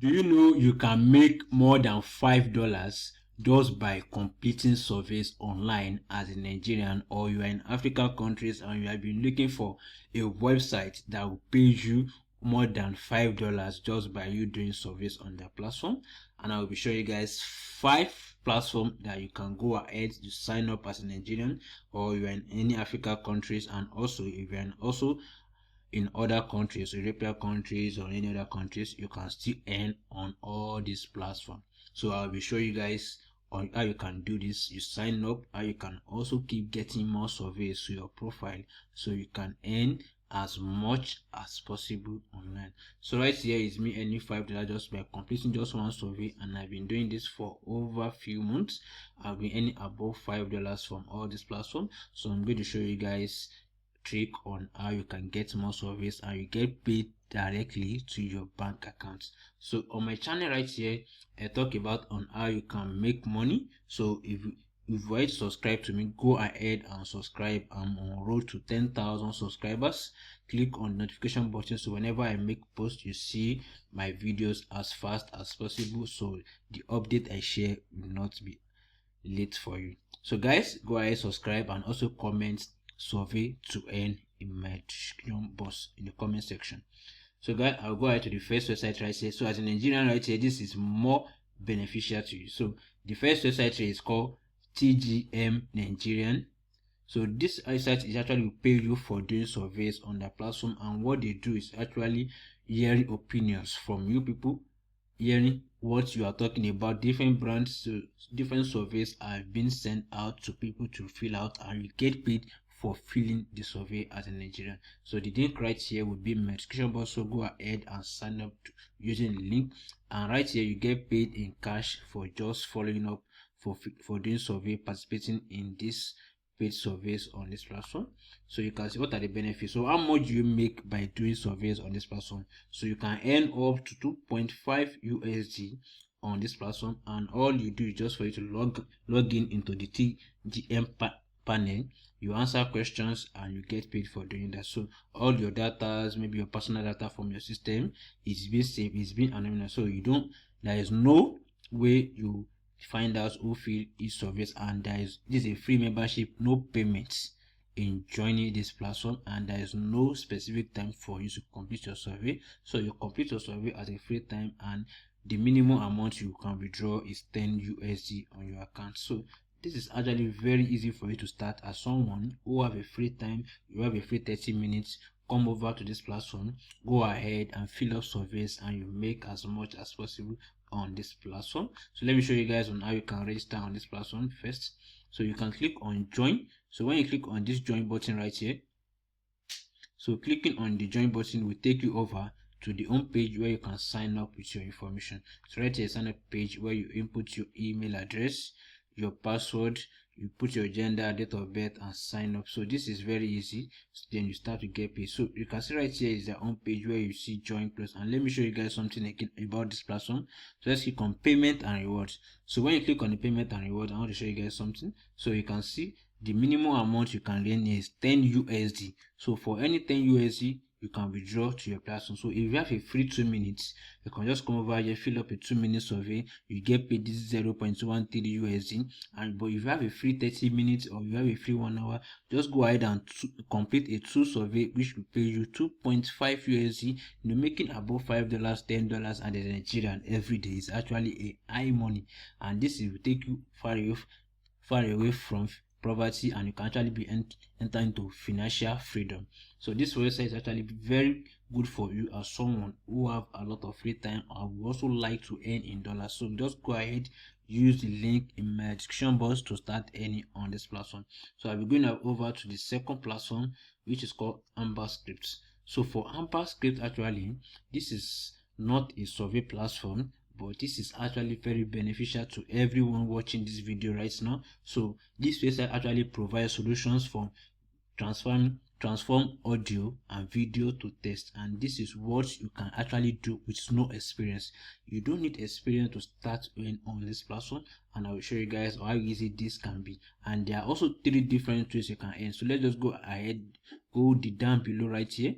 Do you know you can make more than $5 just by completing surveys online as a Nigerian, or you are in African countries and you have been looking for a website that will pay you more than $5 just by you doing surveys on their platform? And I will be showing you guys 5 platforms that you can go ahead to sign up as a Nigerian, or you are in any African countries, and also if you are in other countries, European countries or any other countries, you can still earn on all these platforms. So I'll be showing you guys on how you can do this. You sign up, how you can also keep getting more surveys to your profile so you can earn as much as possible online. So right here is me earning $5 just by completing just one survey, and I've been doing this for over a few months. I've been earning above $5 from all these platforms. So I'm going to show you guys trick on how you can get more surveys and you get paid directly to your bank account. So on my channel right here, I talk about on how you can make money. So if you've already subscribed to me, go ahead and subscribe. I'm on road to 10,000 subscribers. Click on notification button so whenever I make post, you see my videos as fast as possible, so the update I share will not be late for you. So guys, go ahead, subscribe, and also comment survey to earn in my description box in the comment section. So guys, I'll go ahead to the first website right here. So as a Nigerian right here, this is more beneficial to you. So the first website here is called TGM Nigerian. So this website is actually will pay you for doing surveys on the platform, and what they do is actually hearing opinions from you people, hearing what you are talking about. Different brands, so different surveys are being sent out to people to fill out, and you get paid for filling the survey as a Nigerian. So the link right here will be in my description box, so go ahead and sign up using the link, and right here you get paid in cash for just following up for doing survey, participating in this paid surveys on this platform. So you can see what are the benefits. So how much do you make by doing surveys on this platform? So you can earn up to 2.5 USD on this platform, and all you do is just for you to log in into the TGM panel. You answer questions and you get paid for doing that. So all your data, maybe your personal data from your system, is being saved, is being anonymous. So there is no way you find out who fill each surveys, and this is a free membership, no payments in joining this platform, and there is no specific time for you to complete your survey. So you complete your survey at a free time, and the minimum amount you can withdraw is 10 USD on your account. So this is actually very easy for you to start as someone who have a free time. You have a free 30 minutes, come over to this platform, go ahead and fill up surveys, and you make as much as possible on this platform. So let me show you guys on how you can register on this platform first. So you can click on join. So when you click on this join button right here, so clicking on the join button will take you over to the home page where you can sign up with your information. So right here, sign up page where you input your email address, your password, you put your gender, date of birth, and sign up. So this is very easy. So then you start to get paid. So you can see right here is the home page where you see join plus, and let me show you guys something again about this platform. So let's click on payment and rewards. So when you click on the payment and rewards, I want to show you guys something. So you can see the minimum amount you can earn is 10 USD. So for any 10 USD, you can withdraw to your platform. So if you have a free 2 minutes, you can just come over here, fill up a 2-minute survey, you get paid this 0.13 USD. And but if you have a free 30 minutes or you have a free 1 hour, just go ahead and complete a 2 survey, which will pay you 2.5 USD. You're making above $5, $10, and the Nigerian every day is actually a high money, and this will take you far away from poverty, and you can actually be enter into financial freedom. So this website is actually very good for you as someone who have a lot of free time and would also like to earn in dollars. So just go ahead, use the link in my description box to start earning on this platform. So I'll be going over to the second platform, which is called Amber Scripts. So for Amber Script, actually this is not a survey platform, but this is actually very beneficial to everyone watching this video right now. So this website actually provides solutions for transform audio and video to text, and this is what you can actually do with no experience. You don't need experience to start on this platform, and I will show you guys how easy this can be. And there are also 3 different ways you can earn. So let's just go ahead, go down below right here.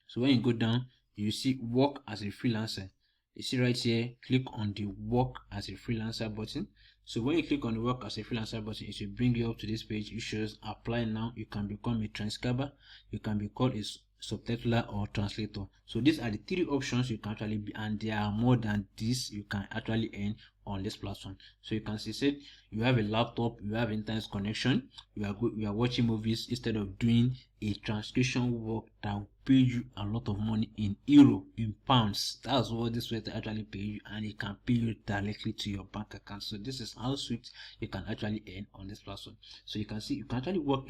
So when you go down, you see work as a freelancer. You see right here, click on the work as a freelancer button. So when you click on the work as a freelancer button, it will bring you up to this page. It shows apply now. You can become a transcriber, you can be called a subtitler or translator. So these are the three options you can actually be, and there are more than this you can actually earn on this platform. So you can see, said you have a laptop, you have internet connection, you are watching movies instead of doing a transcription work that will pay you a lot of money in euro, in pounds. That's what this way to actually pay you, and it can pay you directly to your bank account. So this is how sweet you can actually earn on this platform. So you can see you can actually work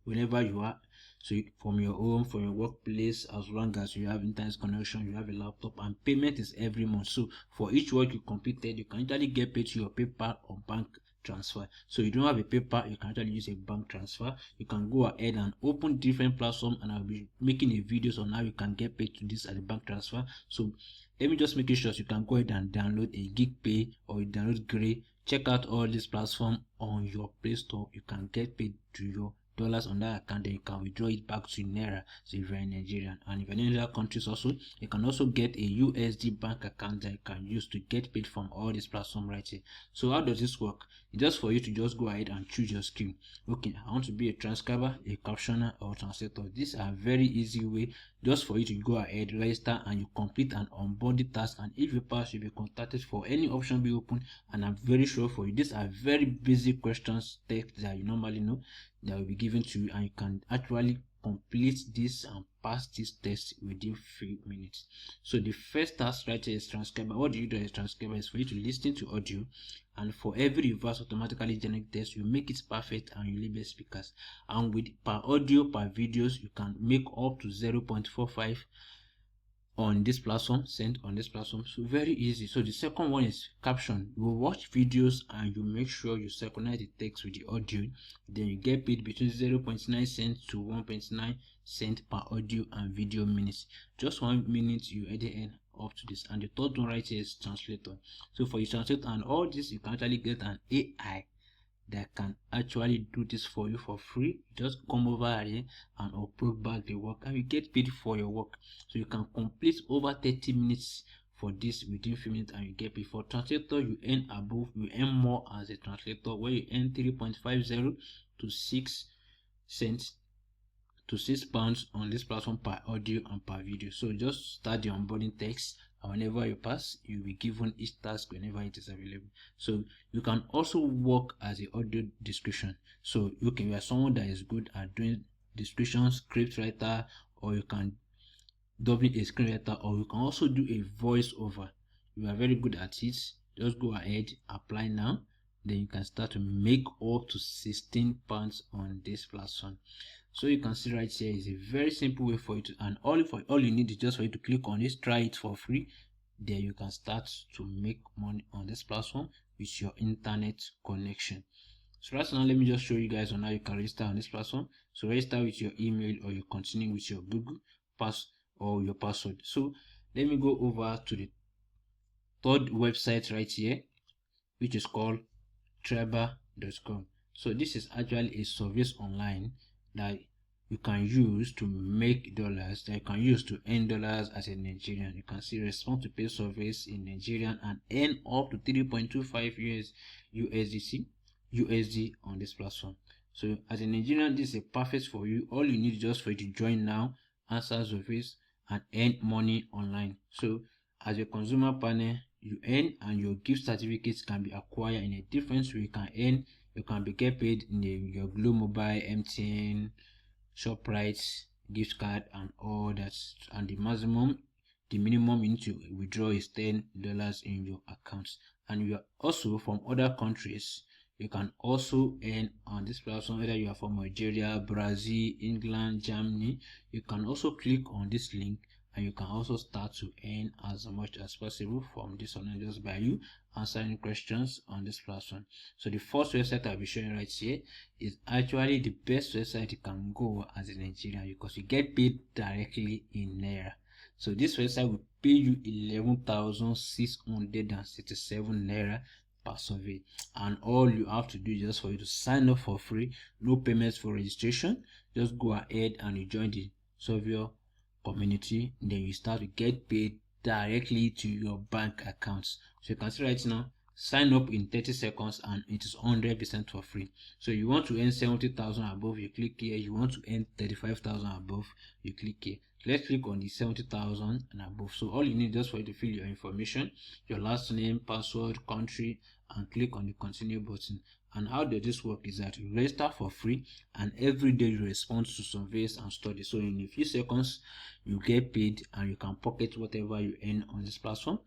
whenever you are. So from your home, from your workplace, as long as you have internet connection, you have a laptop, and payment is every month. So for each work you completed, you can actually get paid to your PayPal or bank transfer. So you don't have a PayPal, you can actually use a bank transfer. You can go ahead and open different platforms, and I'll be making a videos on how you can get paid to this as a bank transfer. So let me just make sure you can go ahead and download a GigPay or you download Gray. Check out all these platforms on your Play Store. You can get paid to your dollars on that account, then you can withdraw it back to naira. So if you're in Nigerian, and if you're in other countries also, you can also get a USD bank account that you can use to get paid from all this platform right here. So how does this work? It's just for you to just go ahead and choose your skill. Okay, I want to be a transcriber, a captioner, or translator. These are very easy way just for you to go ahead, register, and you complete an onboarding task, and if you pass, you'll be contacted for any option be open. And I'm very sure for you, these are very basic questions text that you normally know that will be given to you, and you can actually complete this and pass this test within 3 minutes. So the first task right here is transcriber. What do you do as a transcriber is for you to listen to audio, and for every reverse automatically generate test, you make it perfect and you label speakers. And with per audio, per videos, you can make up to 0.45 on this platform, sent on this platform. So very easy. So the second one is caption. You will watch videos and you make sure you synchronize the text with the audio, then you get paid between 0.9 cents to 1.9 cents per audio and video minutes. Just 1 minute you earn up to this. And the third one right here is translator. So for your translator and all this, you can actually get an AI that can actually do this for you for free. Just come over here and upload back the work, and you get paid for your work. So you can complete over 30 minutes for this within 3 minutes, and you get paid. For translator, you earn above, you earn more as a translator, where you earn 3.50 to 6 cents to £6 on this platform per audio and per video. So just start the onboarding text, and whenever you pass, you'll be given each task whenever it is available. So you can also work as an audio description. So you are someone that is good at doing description, script writer, or you can double a screenwriter, or you can also do a voiceover. You are very good at it. Just go ahead, apply now, then you can start to make up to £16 on this platform. So you can see right here is a very simple way for you to, and all you need is just for you to click on this, try it for free. There you can start to make money on this platform with your internet connection. So right now, let me just show you guys on how you can register on this platform. So register with your email, or you continue with your Google Pass or your password. So let me go over to the third website right here, which is called Trevor.com. So this is actually a service online that you can use to make dollars, that you can use to earn dollars as a Nigerian. You can see respond to pay service in Nigerian and earn up to 3.25 USD on this platform. So as a Nigerian, this is perfect for you. All you need is just for you to join now, answer service, and earn money online. So as a consumer partner, you earn, and your gift certificates can be acquired in a different way. You can be get paid in your Glow Mobile, MTN, ShopRite, gift card, and all that. And the minimum you need to withdraw is $10 in your account. And you are also from other countries, you can also earn on this platform, whether you are from Nigeria, Brazil, England, Germany. You can also click on this link, and you can also start to earn as much as possible from this online just by you answering questions on this platform. So the first website I'll be showing right here is actually the best website you can go as a Nigerian, because you get paid directly in naira. So this website will pay you 11,667 naira per survey, and all you have to do is just for you to sign up for free, no payments for registration. Just go ahead and you join the survey community, then you start to get paid directly to your bank account. So you can see right now, sign up in 30 seconds and it is 100% for free. So you want to earn 70,000 above, you click here. You want to earn 35,000 above, you click here. Let's click on the 70,000 and above. So all you need just for you to fill your information, your last name, password, country, and click on the continue button. And how does this work is that you register for free, and every day you respond to surveys and studies. So in a few seconds you get paid, and you can pocket whatever you earn on this platform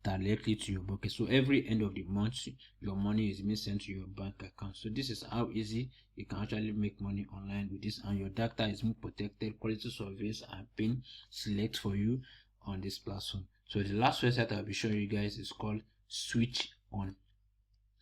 directly to your bucket. So every end of the month your money is being sent to your bank account. So this is how easy you can actually make money online with this, and your data is being protected. Quality surveys are being selected for you on this platform. So the last website I'll be showing you guys is called Switch On.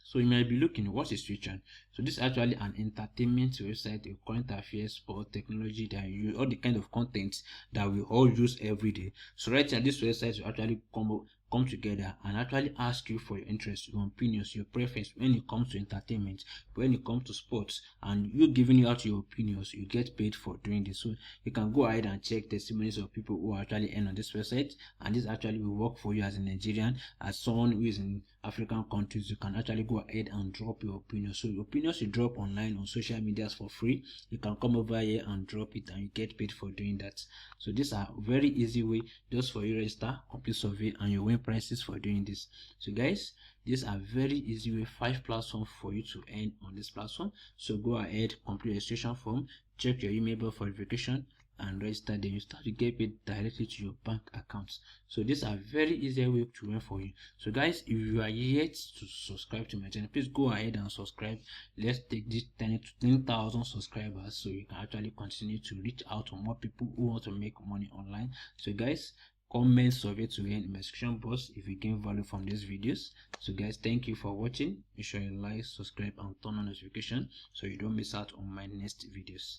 So you might be looking, what is Switch On? So this is actually an entertainment website, a current affairs, sport, technology, that you all the kind of content that we all use every day. So right here, this website will actually come together and actually ask you for your interest, your opinions, your preference when it comes to entertainment, when it comes to sports, and you giving out your opinions, you get paid for doing this. So you can go ahead and check testimonies of people who actually earn on this website, and this actually will work for you as a Nigerian, as someone who is in African countries. You can actually go ahead and drop your opinions. So your opinions you drop online on social medias for free. You can come over here and drop it, and you get paid for doing that. So these are very easy way just for you register, complete survey, and you win prizes for doing this. So guys, these are very easy way, 5 platforms for you to earn on this platform. So go ahead, complete registration form, check your email bill for verification, and register. Then you start to get paid directly to your bank accounts. So these are very easy way to earn for you. So guys, if you are yet to subscribe to my channel, please go ahead and subscribe. Let's take this 10,000 subscribers, so you can actually continue to reach out to more people who want to make money online. So guys, comment survey to earn in the description box if you gain value from these videos. So guys, thank you for watching. Make sure you like, subscribe, and turn on notification so you don't miss out on my next videos.